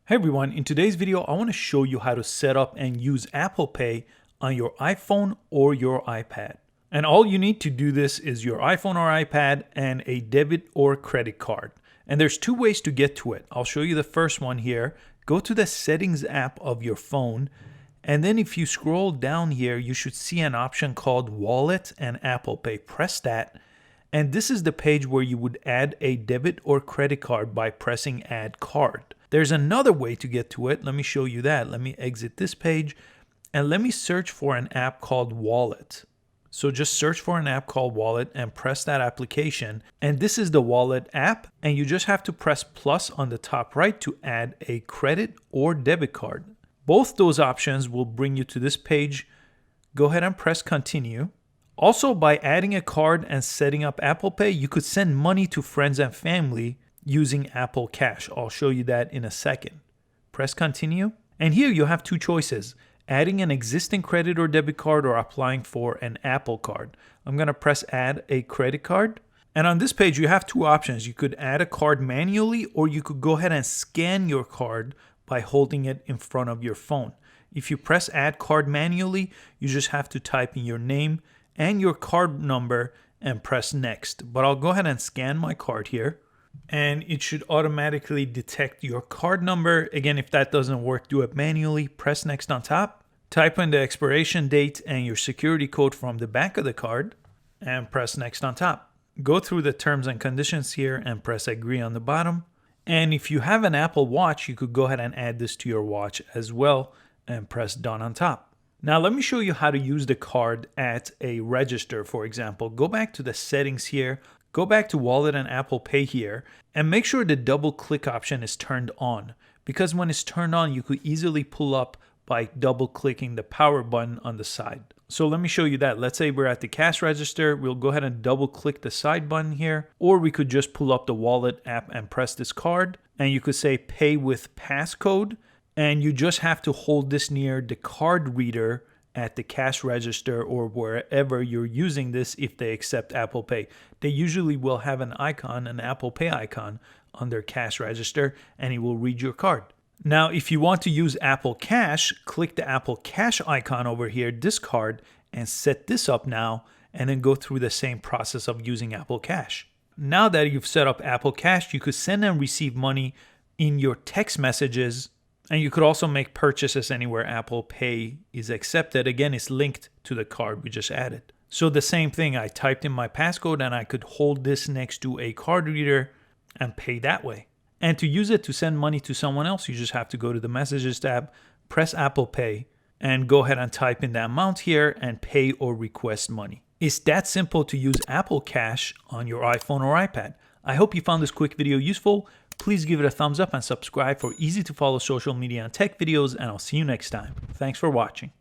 Hey everyone, in today's video I want to show you how to set up and use Apple Pay on your iPhone or your iPad. And all you need to do this is your iPhone or iPad and a debit or credit card. And there's two ways to get to it. I'll show you the first one here. Go to the settings app of your phone, and then if you scroll down here you should see an option called Wallet and Apple Pay. Press that. And this is the page where you would add a debit or credit card by pressing Add Card. There's another way to get to it. Let me show you that. Let me exit this page and let me search for an app called Wallet. So just search for an app called Wallet and press that application. And this is the Wallet app, and you just have to press plus on the top right to add a credit or debit card. Both those options will bring you to this page. Go ahead and press continue. Also, by adding a card and setting up Apple Pay, you could send money to friends and family using Apple Cash. I'll show you that in a second. Press continue. And here you have two choices: adding an existing credit or debit card or applying for an Apple card. I'm going to press add a credit card. And on this page, you have two options. You could add a card manually, or you could go ahead and scan your card by holding it in front of your phone. If you press add card manually, you just have to type in your name and your card number and press next. But I'll go ahead and scan my card here, and it should automatically detect your card number. Again, if that doesn't work, do it manually. Press next on top, type in the expiration date and your security code from the back of the card, and press next on top. Go through the terms and conditions here and press agree on the bottom. And if you have an Apple Watch, you could go ahead and add this to your watch as well and press done on top. Now let me show you how to use the card at a register, for example. Go back to the settings here, go back to Wallet and Apple Pay here, and make sure the double click option is turned on, because when it's turned on, you could easily pull up by double clicking the power button on the side. So let me show you that. Let's say we're at the cash register. We'll go ahead and double click the side button here, or we could just pull up the Wallet app and press this card, and you could say pay with passcode. And you just have to hold this near the card reader at the cash register or wherever you're using this if they accept Apple Pay. They usually will have an icon, an Apple Pay icon on their cash register, and it will read your card. Now, if you want to use Apple Cash, click the Apple Cash icon over here, this card, and set this up now, and then go through the same process of using Apple Cash. Now that you've set up Apple Cash, you could send and receive money in your text messages. And you could also make purchases anywhere Apple Pay is accepted. Again, it's linked to the card we just added. So the same thing, I typed in my passcode and I could hold this next to a card reader and pay that way. And to use it to send money to someone else, you just have to go to the Messages tab, press Apple Pay, and go ahead and type in the amount here and pay or request money. It's that simple to use Apple Cash on your iPhone or iPad. I hope you found this quick video useful. Please give it a thumbs up and subscribe for easy to follow social media and tech videos, and I'll see you next time. Thanks for watching.